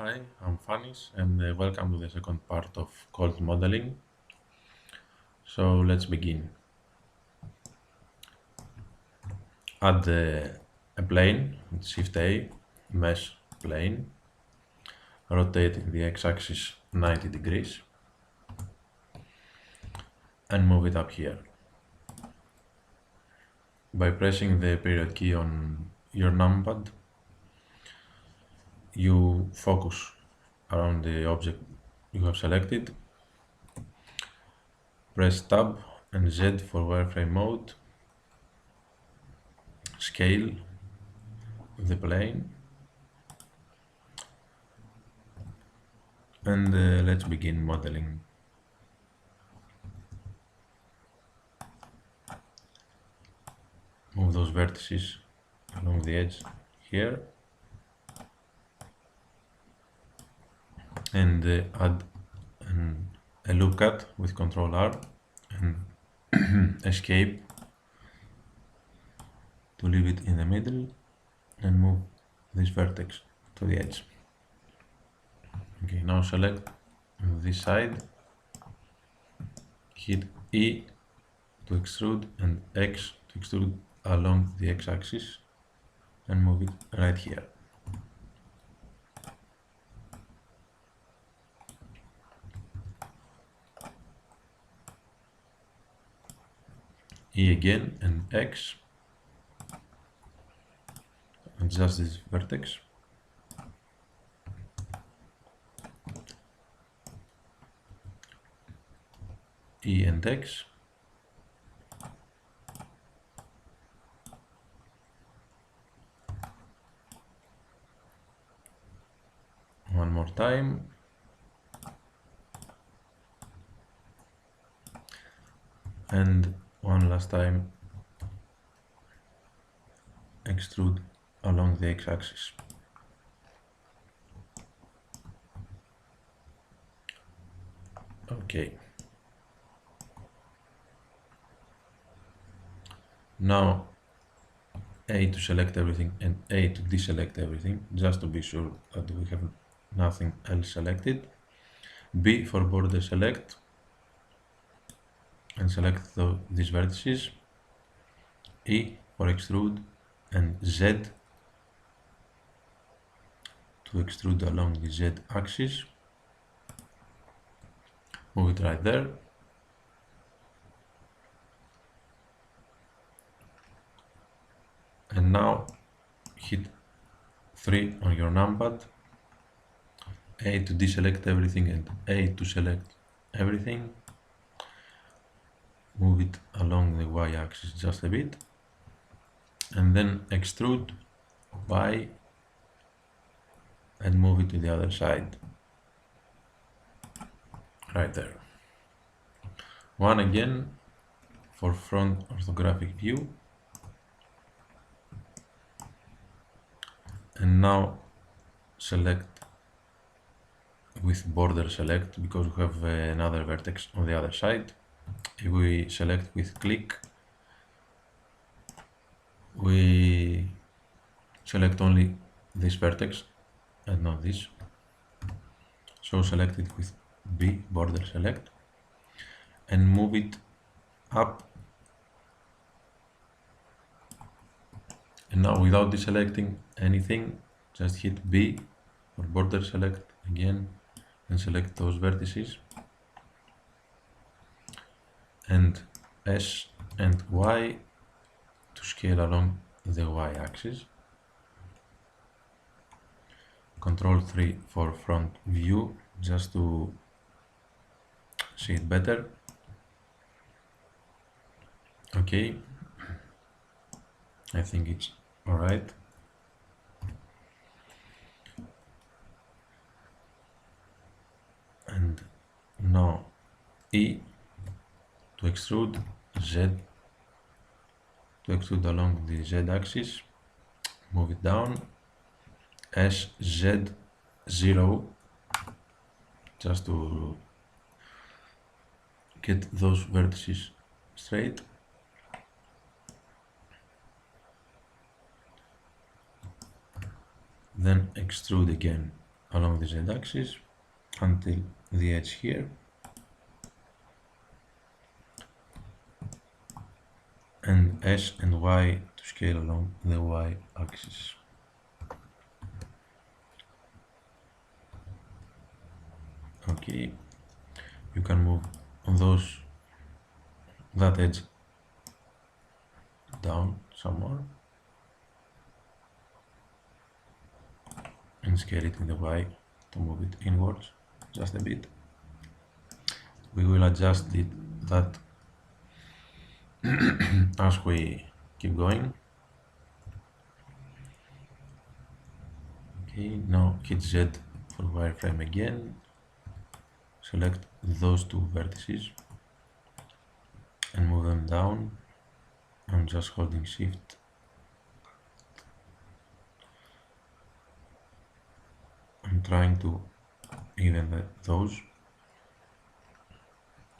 Hi, I'm Fanis and welcome to the second part of Colt modeling. So let's begin. Add a plane with Shift A, mesh plane, rotating the x-axis 90 degrees and move it up here. By pressing the period key on your numpad, you focus around the object you have selected. Press Tab and Z for wireframe mode. Scale the plane and let's begin modeling. Move those vertices along the edge here and add a loop cut with Ctrl R and escape to leave it in the middle and move this vertex to the edge. Okay, now select this side, hit E to extrude and X to extrude along the x-axis and move it right here. E again and X, adjust this vertex. E and X. One more time. And one last time, extrude along the x-axis. Okay. Now A to select everything and A to deselect everything, just to be sure that we have nothing else selected. B for border select and select these vertices. E for extrude and Z to extrude along the Z axis. Move it right there. And now hit 3 on your numpad. A to deselect everything and A to select everything. Move it along the y-axis just a bit. And then extrude Y and move it to the other side. Right there. One again for front orthographic view. And now select with border select because we have another vertex on the other side. If we select with click, we select only this vertex and not this. So select it with B, border select, and move it up. And now without deselecting anything, just hit B for border select again and select those vertices and S and Y to scale along the y-axis. Control 3 for front view just to see it better. Okay, I think it's alright. And now E to extrude, Z to extrude along the Z axis, move it down, S, Z, 0, just to get those vertices straight. Then extrude again along the z-axis until the edge here, and S and Y to scale along the y-axis. Okay, you can move that edge down some more and scale it in the Y to move it inwards just a bit. We will adjust that as we keep going. Okay, now hit Z for wireframe again, select those two vertices and move them down. I'm just holding shift I'm trying to even those.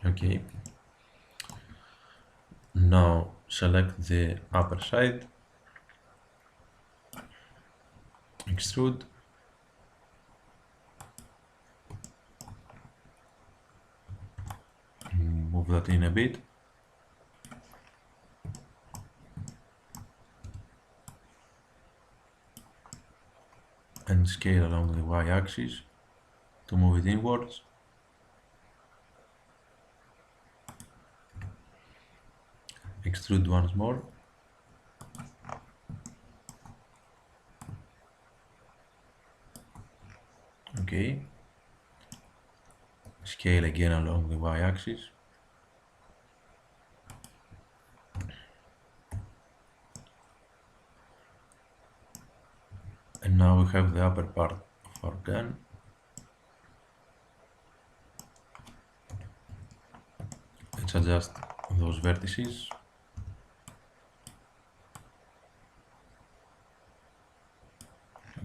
Okay, now select the upper side, extrude, move that in a bit, and scale along the y-axis to move it inwards. Extrude once more. Okay. Scale again along the y-axis. And now we have the upper part of our gun. Let's adjust those vertices.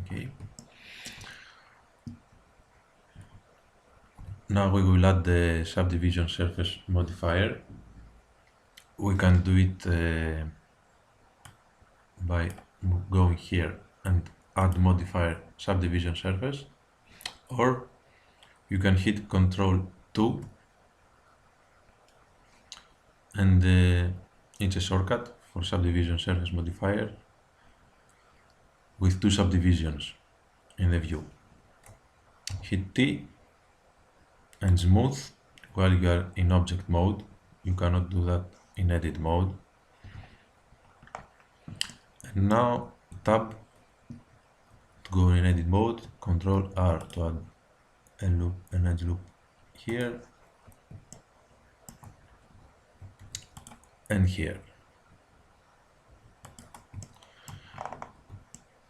Okay. Now we will add the subdivision surface modifier. We can do it by going here and add modifier subdivision surface, or you can hit Ctrl 2 and it's a shortcut for subdivision surface modifier with two subdivisions in the view. Hit T and smooth while you are in object mode. You cannot do that in edit mode. And now tab to go in edit mode, Ctrl R to add an edge loop here and here.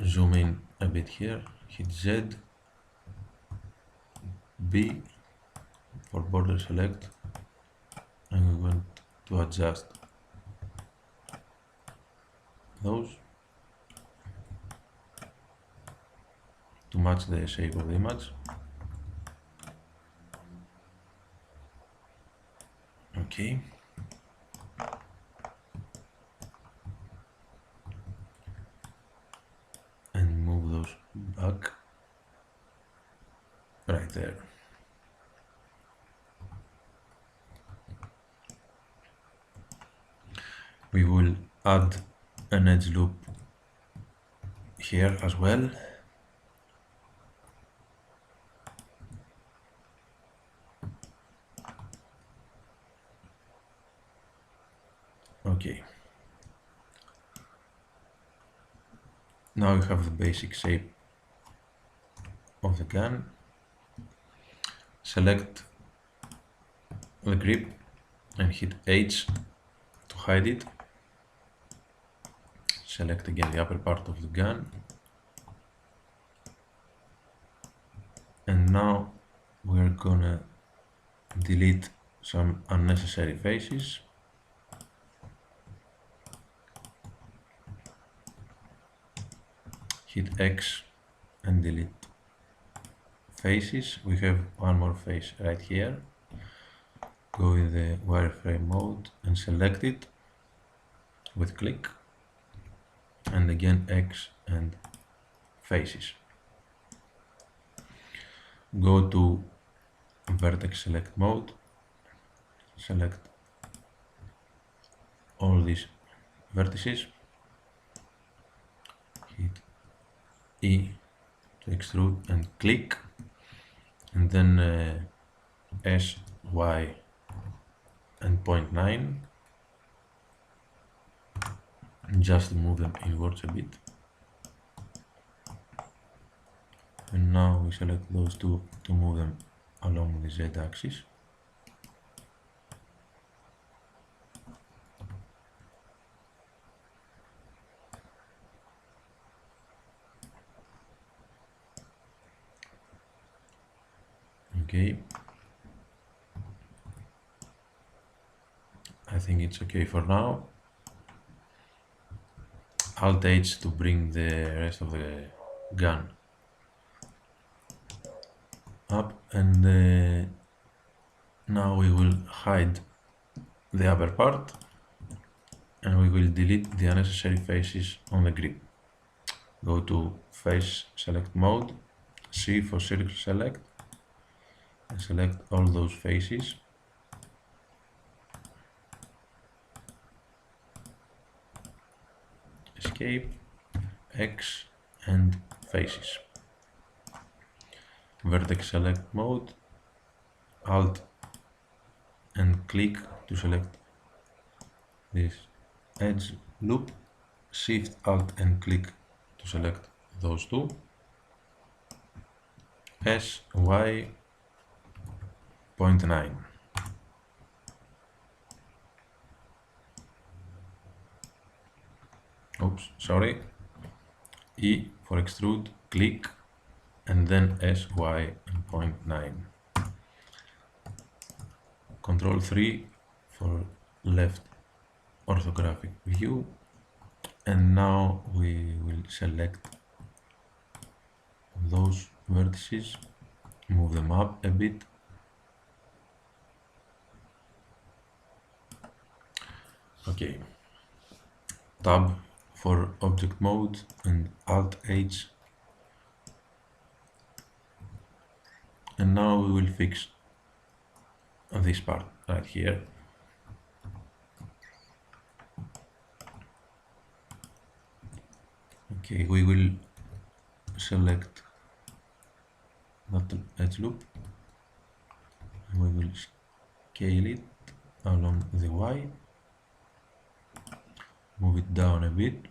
Zoom in a bit here, hit Z, B for border select, and we want to adjust those to match the shape of the image. Okay. And move those back right there. We will add an edge loop here as well. Okay. Now we have the basic shape of the gun. Select the grip and hit H to hide it. Select again the upper part of the gun. And now we're gonna delete some unnecessary faces. Hit X and delete faces. We have one more face right here. Go in the wireframe mode and select it with click, and again X and faces. go to vertex select mode, select all these vertices, hit E to extrude and click, and then S, Y and 0.9, just to move them inwards a bit. And now we select those two to move them along the Z axis. Okay, I think it's okay for now. Alt H to bring the rest of the gun up, and now we will hide the upper part and we will delete the unnecessary faces on the grip. Go to face select mode, C for circle select, and select all those faces. Escape, X and faces. Vertex select mode, Alt and click to select this edge loop, Shift Alt and click to select those two, S, Y, 0.9. Oops, sorry. E for extrude, click, and then S, Y, and 0.9. Control 3 for left orthographic view, and now we will select those vertices, move them up a bit, okay, tab for object mode and Alt H, and now we will fix this part right here. Okay, we will select that edge loop, we will scale it along the Y, move it down a bit,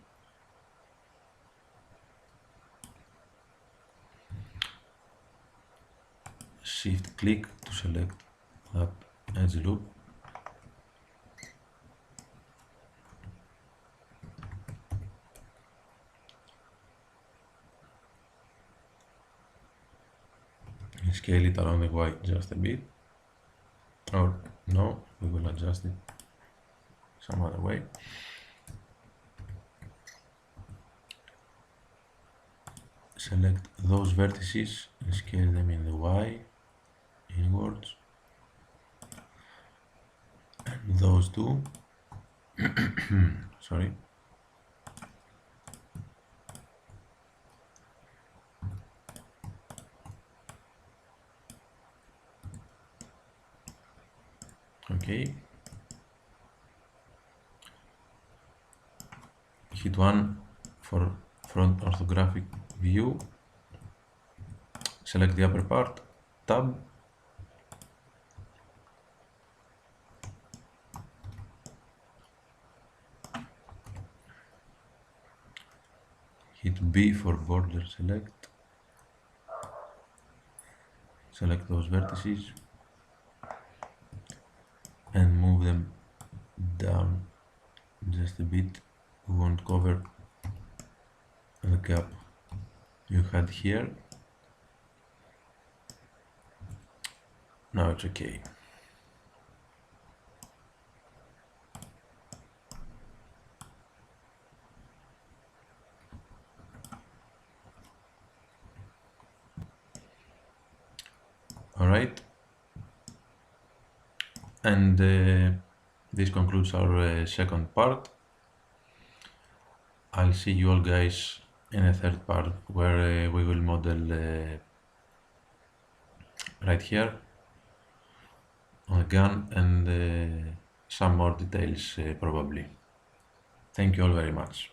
shift click to select that edge loop, scale it around the Y just a bit, or no, we will adjust it some other way. Select those vertices and scale them in the Y inwards, and those two sorry, okay, hit 1 for front orthographic view, select the upper part, tab, hit B for border select, select those vertices and move them down just a bit. We won't cover the gap you had here. Now it's okay. All right, and this concludes our second part. I'll see you all guys in a third part where we will model right here on the gun, and some more details probably. Thank you all very much.